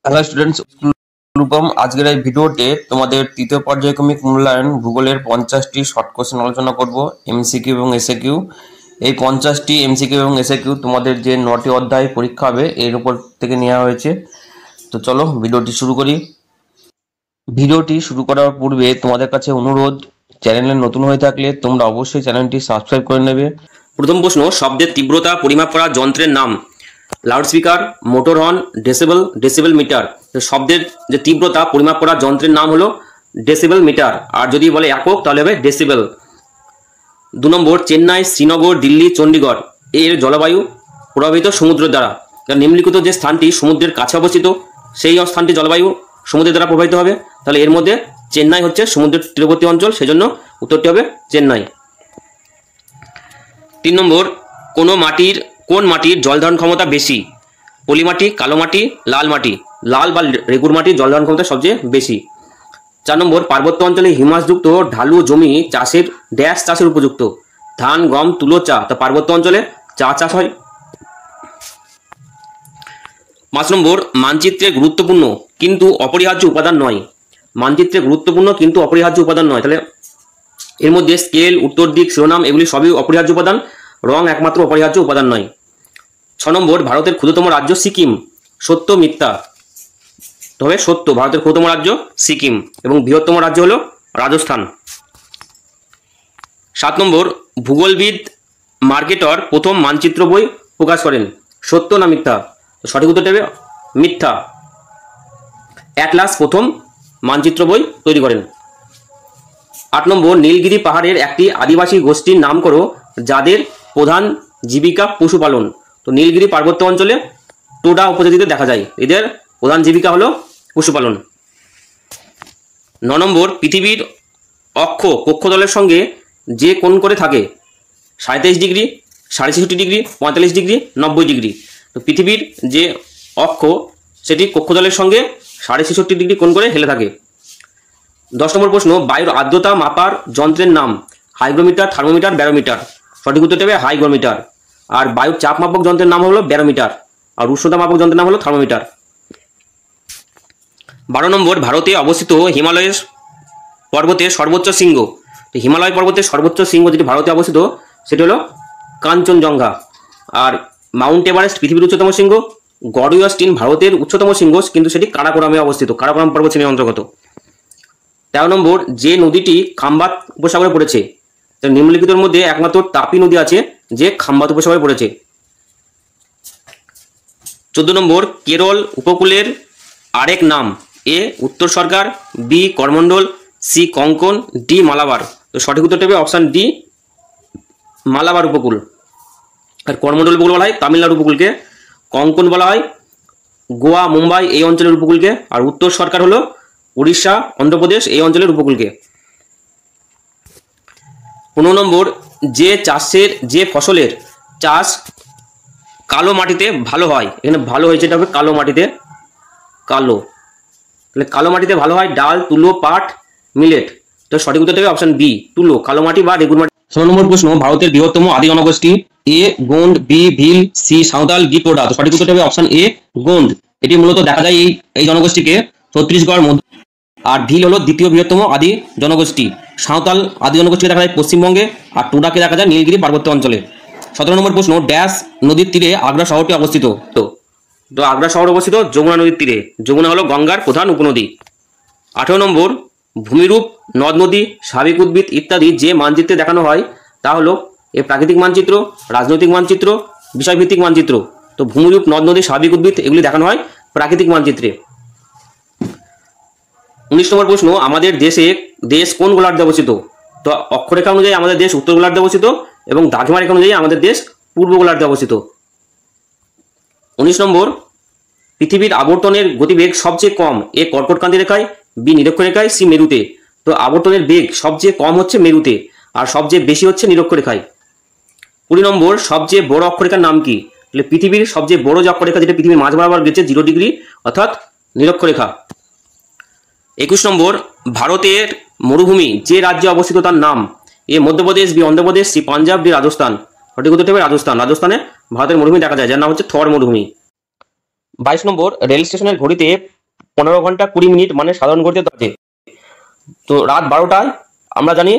Hello students, Rupam আজকের এই ভিডিওতে তোমাদের তৃতীয় পর্যায়ক্রমিক মূল্যায়ন ভূগোলের 50টি শর্ট কোশ্চেন আলোচনা করব, এমসিকিউ এবং এসএকিউ। এই 50টি এমসিকিউ এবং এসএকিউ তোমাদের যে 9টি অধ্যায় পরীক্ষা হবে এর উপর থেকে নেওয়া হয়েছে। তো চলো ভিডিওটি শুরু করি। ভিডিওটি শুরু করার পূর্বে তোমাদের কাছে অনুরোধ, চ্যানেলে নতুন হয়ে থাকলে তোমরা অবশ্যই চ্যানেলটি সাবস্ক্রাইব করে নেবে। প্রথম প্রশ্ন, শব্দের তীব্রতা পরিমাপ করা যন্ত্রের নাম? Loudspeaker, motor horn, decibel, decibel meter. শব্দের যে তীব্রতা পরিমাপ করা যন্ত্রের নাম হলো ডেসিবেল মিটার, আর যদি বলে একক তাহলে হবে ডেসিবেল। 2 নম্বর, চেন্নাই, শ্রীনগর, দিল্লি, চণ্ডীগড় এর জলবায়ু প্রভাবিত সমুদ্রের দ্বারা। নিম্নলিখিত যে স্থানটি সমুদ্রের কাছে অবস্থিত সেই স্থানটি জলবায়ু সমুদ্রের দ্বারা প্রভাবিত হবে, তাহলে এর মধ্যে চেন্নাই হচ্ছে সমুদ্রের তীরবর্তী অঞ্চল, সেজন্য উত্তরটি হবে চেন্নাই। 3 নম্বর, কোন মাটির জল ধারণ ক্ষমতা বেশি? পলি মাটি, কালো মাটি, লাল মাটি। লাল বা রেগুর মাটির জল ধারণ ক্ষমতা সবচেয়ে বেশি। 4 নম্বর, পার্বত্য অঞ্চলে হিমাসযুক্ত ঢালু জমি চাষের ড্যাশ চাষের উপযুক্ত? ধান, গম, তুলো, চা। তা পার্বত্য অঞ্চলে চা চাষ হয়। 5 নম্বর, মানচিত্রে গুরুত্বপূর্ণ কিন্তু অপরিহার্য উপাদান নয়। মানচিত্রে গুরুত্বপূর্ণ কিন্তু অপরিহার্য উপাদান নয়, তাহলে এর মধ্যে স্কেল, উত্তর দিক, শিরোনাম এগুলি সবই অপরিহার্য উপাদান, রং একমাত্র অপরিহার্য উপাদান নয়। 6 নম্বর, ভারতের ক্ষুদ্রতম রাজ্য সিকিম। সত্য মিথ্যা? তবে সত্য, ভারতের ক্ষুদ্রতম রাজ্য সিকিম এবং বৃহত্তম রাজ্য হলো রাজস্থান। 7 নম্বর, ভূগোলবিদ মার্কেটর প্রথম মানচিত্র বই প্রকাশ করেন। সত্য না মিথ্যা? সঠিক উত্তরটা হবে মিথ্যা। অ্যাটলাস প্রথম মানচিত্র বই তৈরি করেন। 8 নম্বর, নীলগিরি পাহাড়ের একটি আদিবাসী গোষ্ঠীর নাম করো যাদের প্রধান জীবিকা পশুপালন। তো নীলগিরি পার্বত্য অঞ্চলে টোডা উপজাতিতে দেখা যায়, এদের প্রধান জীবিকা হলো পশুপালন। 9 নম্বর, পৃথিবীর অক্ষ কক্ষতলের সঙ্গে যে কোণ করে থাকে? 37 ডিগ্রি, 66 ডিগ্রি, 45 ডিগ্রি, 90 ডিগ্রি। তো পৃথিবীর যে অক্ষ সেটি কক্ষতলের সঙ্গে 66 ডিগ্রি কোণ করে হেলে থাকে। 10 নম্বর প্রশ্ন, বায়ুর আর্দ্রতা মাপার যন্ত্রের নাম? Hygrometer, thermometer, barometer. সঠিক উত্তরটা হবে হাইগ্রোমিটার। আর বায়ুর চাপ মাপক যন্ত্রের নাম হলো ব্যারোমিটার, আর উষ্ণতা মাপক যন্ত্রের নাম হলো থার্মোমিটার। 12 নম্বর, ভারতে অবস্থিত হিমালয়ের পর্বতের সর্বোচ্চ শৃঙ্গ। তো হিমালয় পর্বতের সর্বোচ্চ শৃঙ্গ যেটি ভারতে অবস্থিত সেটি হলো কাঞ্চনজঙ্ঘা। আর মাউন্ট এভারেস্ট পৃথিবীর উচ্চতম শৃঙ্গ। গড়ইয়াস্টিন ভারতের উচ্চতম শৃঙ্গ, কিন্তু সেটি কারাকোরামে অবস্থিত, কারাকোরাম পর্বত শ্রেণীর অন্তর্গত। 13 নম্বর, যে নদীটি খাম্বাত উপসাগরে পড়েছে? নিম্নলিখিতের মধ্যে একমাত্র তাপি নদী আছে যে খাম্বাত উপসাগরে পড়েছে। 14 নম্বর, কেরল উপকূলের আরেক নাম? এ উত্তর সরকার, B Coromandel, C Konkan, D Malabar. তো সঠিক উত্তরটা হবে অপশান ডি, মালাবার উপকূল। আর করমণ্ডল উপকূল বলা হয় তামিলনাড়ু উপকূলকে, কঙ্কন বলা হয় গোয়া, মুম্বাই এই অঞ্চলের উপকূলকে, আর উত্তর সরকার হলো উড়িষ্যা, অন্ধ্রপ্রদেশ এই অঞ্চলের উপকূলকে। 15 নম্বর, যে ফসলের চাষ কালো মাটিতে ভালো হয়? এখানে ভালো হয়েছে, এটা হবে কালো মাটিতে, কালো, তাহলে কালো মাটিতে ভালো হয় ডাল, তুলো, পাট, মিলেট। তো সঠিক উত্তরটা হবে অপশন বি, তুলো, কালো মাটি বা রেগুর মাটি। 16 নম্বর প্রশ্ন, ভারতের বৃহত্তম আদি জনগোষ্ঠী? এ গোন্ড, বি ভিল, সি সাঁওতাল, ডি টোডা। তো সঠিক উত্তরটা হবে অপশন এ গোন্ড। এটি মূলত দেখা যায় এই জনগোষ্ঠীকে ছত্তিশগড়, মধ্য, আর ভিল হলো দ্বিতীয় বৃহত্তম আদি জনগোষ্ঠী। সাঁওতাল আদি জনগোষ্ঠীকে দেখা যায় পশ্চিমবঙ্গে, আর টোডাকে দেখা যায় নীলগিরি পার্বত্য অঞ্চলে। 17 নম্বর প্রশ্ন, ড্যাশ নদীর তীরে আগ্রা শহরটি অবস্থিত? তো আগ্রা শহর অবস্থিত যমুনা নদীর তীরে। যমুনা হলো গঙ্গার প্রধান উপনদী। 18 নম্বর, ভূমিরূপ, নদ নদী, স্বাভাবিক উদ্ভিদ ইত্যাদি যে মানচিত্রে দেখানো হয় তা হলো এ প্রাকৃতিক মানচিত্র, রাজনৈতিক মানচিত্র, বিষয়ভিত্তিক মানচিত্র। তো ভূমিরূপ, নদ নদী, স্বাভাবিক উদ্ভিদ এগুলি দেখানো হয় প্রাকৃতিক মানচিত্রে। 19 নম্বর প্রশ্ন, আমাদের দেশ কোন গোলার্ধে অবস্থিত? তো অক্ষরেখা অনুযায়ী আমাদের দেশ উত্তর গোলার্ধে অবস্থিত এবং দ্রাঘিমা রেখা অনুযায়ী আমাদের দেশ পূর্ব গোলার্ধে অবস্থিত। 19 নম্বর, পৃথিবীর আবর্তনের গতিবেগ সবচেয়ে কম? এ কর্কটক্রান্তি রেখায়, বি নিরক্ষরেখায়, সি মেরুতে। তো আবর্তনের বেগ সবচেয়ে কম হচ্ছে মেরুতে, আর সবচেয়ে বেশি হচ্ছে নিরক্ষরেখায়। 20 নম্বর, সবচেয়ে বড় অক্ষরেখার নাম কি? তাহলে পৃথিবীর সবচেয়ে বড় যে অক্ষরেখা যেটা পৃথিবীর মাঝ বরাবর গেছে 0 ডিগ্রি অর্থাৎ নিরক্ষরেখা। 21 নম্বর, ভারতের মরুভূমি যে রাজ্যে অবস্থিত তার নাম? A Madhya Pradesh, B Andhra Pradesh, C Punjab, D Rajasthan. সঠিক উত্তরটি হবে রাজস্থান। রাজস্থানে ভারতের মরুভূমি দেখা যায় যার নাম হচ্ছে থর মরুভূমি। 22 নম্বর, রেল স্টেশনের ঘড়িতে 15 ঘন্টা 20 মিনিট মানে সাধারণ ঘড়িতে আছে। তো রাত 12টায় আমরা জানি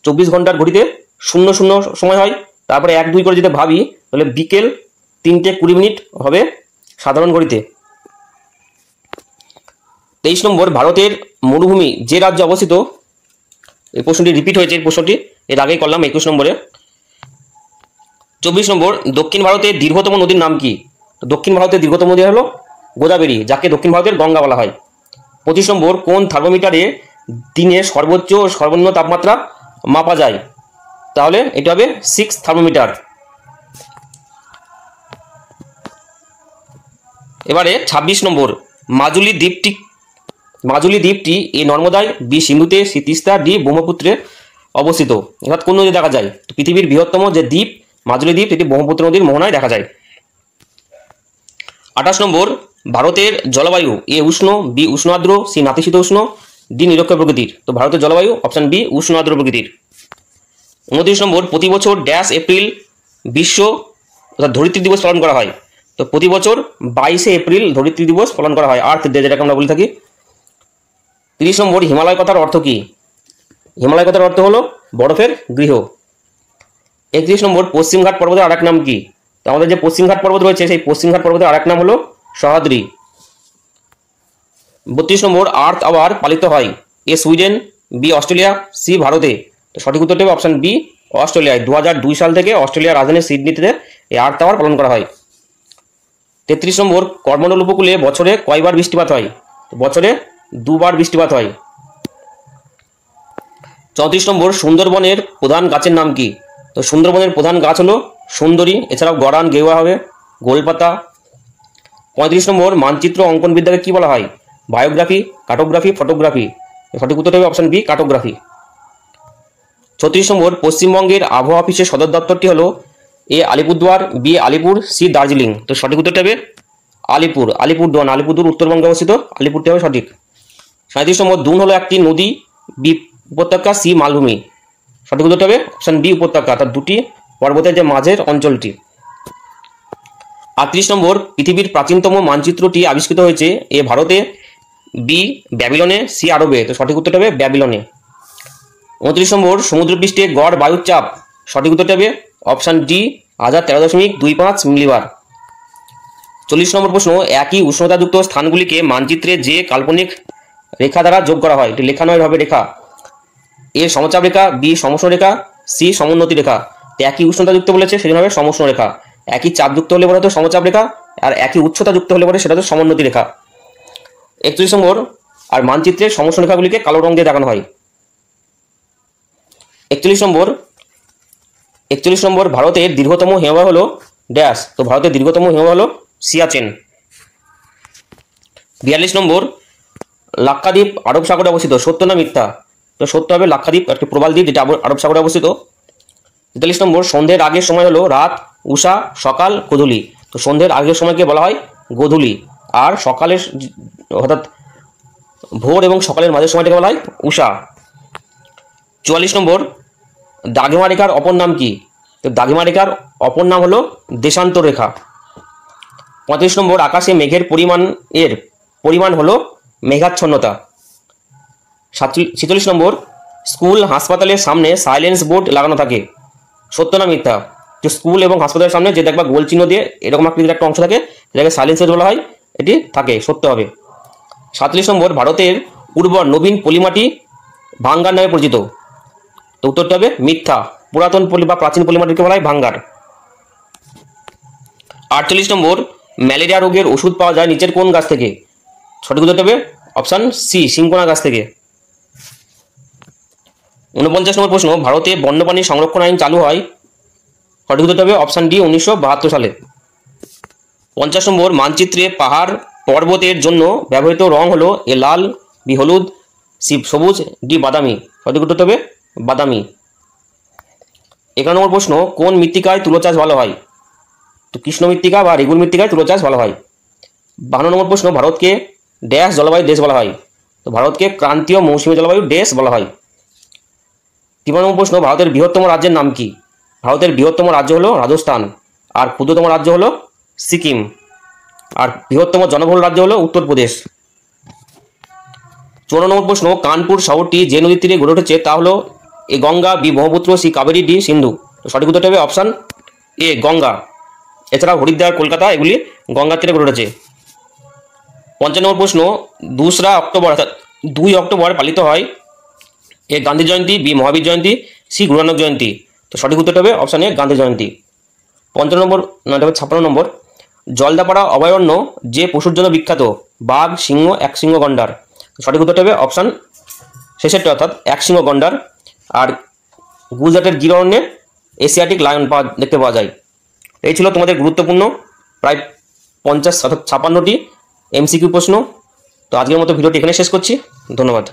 24 ঘন্টার ঘড়িতে 00 সময় হয়। তারপরে 1-2 করে যদি ভাবি তাহলে বিকেল 3টে 20 মিনিট হবে সাধারণ ঘড়িতে। 23 নম্বর, ভারতের মরুভূমি যে রাজ্যে অবস্থিত? এই প্রশ্নটি রিপিট হয়েছে, এই প্রশ্নটি এর আগেই করলাম 21 নম্বরে। 24 নম্বর, দক্ষিণ ভারতের দীর্ঘতম নদীর নাম কি? দক্ষিণ ভারতের দীর্ঘতম নদী হলো গোদাবরী, যাকে দক্ষিণ ভারতের গঙ্গা বলা হয়। 25 নম্বর, কোন থার্মোমিটারে দিনে সর্বোচ্চ ও সর্বনিম্ন তাপমাত্রা মাপা যায়? তাহলে এটা হবে 6 থার্মোমিটার। এবারে 26 নম্বর, মাজুলি দ্বীপটি এ নর্মদায়, বি সিন্ধুতে, সি তিস্তা, ডি ব্রহ্মপুত্রে অবস্থিত। অর্থাৎ কোন নদী দেখা যায়? পৃথিবীর বৃহত্তম যে দ্বীপ মাজুলি দ্বীপ, এটি ব্রহ্মপুত্র নদীর মোহনায় দেখা যায়। 28 নম্বর, ভারতের জলবায়ু এ উষ্ণ, বি উষ্ণ আর্দ্র, সি নাতিশীতোষ্ণ, ডি নিরক্ষ প্রকৃতির। তো ভারতের জলবায়ু অপশন বি উষ্ণ আর্দ্র প্রকৃতির। 29 নম্বর, প্রতি বছর ড্যাশ এপ্রিল বিশ্ব অর্থাৎ ধরিত্রী দিবস পালন করা হয়? তো প্রতি বছর 22শে এপ্রিল ধরিত্রী দিবস পালন করা হয়, আর্থ ডে যেটাকে আমরা বলে থাকি। 30 নম্বর, হিমালয় কথার অর্থ কি? হিমালয় কথার অর্থ হলো বরফের গৃহ। 31 নম্বর, পশ্চিমঘাট পর্বতের আরেক নাম কি? তো আমাদের যে পশ্চিমঘাট পর্বত রয়েছে সেই পশ্চিমঘাট পর্বতের আরেক নাম হলো সহ্যাদ্রি। 32 নম্বর, আর্থ আওয়ার পালিত হয়? A Sweden, B Australia, C ভারতে। তো সঠিক উত্তরটি হবে অপশন বি অস্ট্রেলিয়ায়। 2002 সাল থেকে অস্ট্রেলিয়ার রাজধানী সিডনিতে এই আর্থ আওয়ার পালন করা হয়। 33 নম্বর, করমণ্ডল উপকূলে বছরে কয়বার বৃষ্টিপাত হয়? বছরে 2 বার বৃষ্টিপাত হয়। 34 নম্বর, সুন্দরবনের প্রধান গাছের নাম কি? তো সুন্দরবনের প্রধান গাছ হলো সুন্দরী, এছাড়াও গরান, গেওয়া হবে, গোলপাতা। 35 নম্বর, মানচিত্র অঙ্কন বিদ্যাকে কি বলা হয়? Biography, cartography, photography. সঠিক উত্তর হবে অপশন বি কার্টোগ্রাফি। 36 নম্বর, পশ্চিমবঙ্গের আবহাওয়া অফিসের সদর দপ্তরটি হলো? এ আলিপুরদুয়ার, বি আলিপুর, সি দার্জিলিং। তো সঠিক উত্তরটি হবে আলিপুর, আলিপুরদুয়ার উত্তরবঙ্গে অবস্থিত, আলিপুরটি হবে সঠিক। 37 নম্বর, দুন হলো একটি নদী, বি উপত্যকা, সি মালভূমি। সঠিক উত্তরটি হবে অপশন বি উপত্যকা, অর্থাৎ দুটি পর্বতের যে মাঝের অঞ্চলটি। 38 নম্বর, পৃথিবীর প্রাচীনতম মানচিত্রটি আবিষ্কৃত হয়েছে? এ ভারতে, বি ব্যাবিলনে, সি আরবে। তো সঠিক উত্তরটি হবে ব্যাবিলনে। 29 নম্বর, সমুদ্রপৃষ্ঠে গড় বায়ুর চাপ? সঠিক উত্তরটি হবে অপশন ডি 1013.25 মিলিবার। 40 নম্বর প্রশ্ন, একই উষ্ণতাযুক্ত স্থানগুলিকে মানচিত্রে যে কাল্পনিক রেখা দ্বারা যোগ করা হয়? এটি লেখানো হবে রেখা। এ সমচাপ রেখা, বি সমষ্ণ রেখা, সি সমোন্নতি রেখা। একই উষ্ণতাযুক্ত বলেছে সেজন্য হবে সমষ্ণ রেখা। একই চাপযুক্ত হলে বলে তো সমচাপ রেখা, আর একই উচ্চতাযুক্ত হলে বলে সেটা তো সমোন্নতি রেখা। 31 নম্বর, আর মানচিত্রের সমষ্ণ রেখাগুলিকে কালো রং দিয়ে দেখানো হয়। 41 নম্বর, ভারতের দীর্ঘতম হিমবাহ হলো ড্যাশ? তো ভারতের দীর্ঘতম হিমবাহ হলো সিয়াচেন। 42 নম্বর, লাক্ষাদ্বীপ আরব সাগরে অবস্থিত, সত্য না মিথ্যা? তো সত্য হবে, লাক্ষাদ্বীপ একটি প্রবাল দ্বীপ যেটা আরব সাগরে অবস্থিত। 43 নম্বর, সন্ধ্যের আগের সময় হলো রাত, উষা, সকাল, গোধূলি। তো সন্ধ্যের আগের সময়কে বলা হয় গোধূলি, আর সকালের অর্থাৎ ভোর এবং সকালের মাঝের সময়টাকে বলা হয় উষা। 44 নম্বর, দ্রাঘিমা রেখার অপর নাম কি? তো দ্রাঘিমা রেখার অপর নাম হলো দেশান্তর রেখা। 35 নম্বর, আকাশে মেঘের পরিমাণ হলো মেঘাচ্ছন্নতা। 46 নম্বর, স্কুল হাসপাতালের সামনে সাইলেন্স বোর্ড লাগানো থাকে, সত্য না মিথ্যা? যে স্কুল এবং হাসপাতালের সামনে যে দেখবা গোল চিহ্ন দিয়ে এরকম আকৃতির একটা অংশ থাকে, যেটাকে সাইলেন্স বোর্ড বলা হয়, এটি থাকে, সত্য হবে। 47 নম্বর, ভারতের উর্বর নবীন পলিমাটি ভাঙ্গার নামে পরিচিত। তো উত্তরটা হবে মিথ্যা, পুরাতন পলি বা প্রাচীন পলিমাটিকে বলা হয় ভাঙ্গার। 48 নম্বর, ম্যালেরিয়া রোগের ওষুধ পাওয়া যায় নিচের কোন গাছ থেকে? সঠিক উত্তরটা হবে অপশন সি সিংকোনা গাছ থেকে। 49 নম্বর প্রশ্ন, ভারতে বন্যপ্রাণী সংরক্ষণ আইন চালু হয়? সঠিক উত্তরটা হবে অপশন ডি 1972 সালে। 50 নম্বর, মানচিত্রে পাহাড় পর্বতের জন্য ব্যবহৃত রং হলো? এ লাল, বি হলুদ, সি সবুজ, ডি বাদামি। সঠিক উত্তরটা হবে বাদামি। 51 নম্বর প্রশ্ন, কোন মৃত্তিকায় তুলো চাষ ভালো হয়? তো কৃষ্ণ মৃত্তিকা বা রেগুল মৃত্তিকায় তুলো চাষ ভালো হয়। 52 নম্বর প্রশ্ন, ভারতকে ড্যাশ জলবায়ু দেশ বলা হয়? তো ভারতকে ক্রান্তীয় মৌসুমী জলবায়ু দেশ বলা হয়। 53 নম্বর প্রশ্ন, ভারতের বৃহত্তম রাজ্যের নাম কি? ভারতের বৃহত্তম রাজ্য হলো রাজস্থান, আর ক্ষুদ্রতম রাজ্য হলো সিকিম, আর বৃহত্তম জনবহুল রাজ্য হলো উত্তরপ্রদেশ। 14 নম্বর প্রশ্ন, কানপুর শহরটি যে নদীর তীরে গড়ে উঠেছে তা হলো A Ganga, B Brahmaputra, C Kaveri, D Sindhu. তো সঠিক উত্তরটা হবে অপশান এ গঙ্গা। এছাড়া হরিদ্বার, কলকাতা এগুলি গঙ্গার তীরে গড়ে উঠেছে। 55 নম্বর প্রশ্ন, 2রা অক্টোবর অর্থাৎ 2 অক্টোবর পালিত হয় এ গান্ধী জয়ন্তী, বি মহাবীর জয়ন্তী, সি গুরু নানক জয়ন্তী। তো সঠিক উত্তরটা হবে অপশান এ গান্ধী জয়ন্তী। 55 নম্বর, না এটা হবে 56 নম্বর, জলদাপাড়া অভয়ারণ্য যে পশুর জন্য বিখ্যাত, বাঘ, সিংহ, একশৃঙ্গ গন্ডার। সঠিক উত্তরটা হবে অপশান শেষেরটা অর্থাৎ একশৃঙ্গ গন্ডার। আর গুজরাটের গির অরণ্যে এশিয়াটিক লায়ন দেখতে পাওয়া যায়। এই ছিল তোমাদের গুরুত্বপূর্ণ প্রায় 50 অর্থাৎ 56টি এমসিকিউ প্রশ্ন। তো আজকের মতো ভিডিওটি এখানে শেষ করছি। ধন্যবাদ।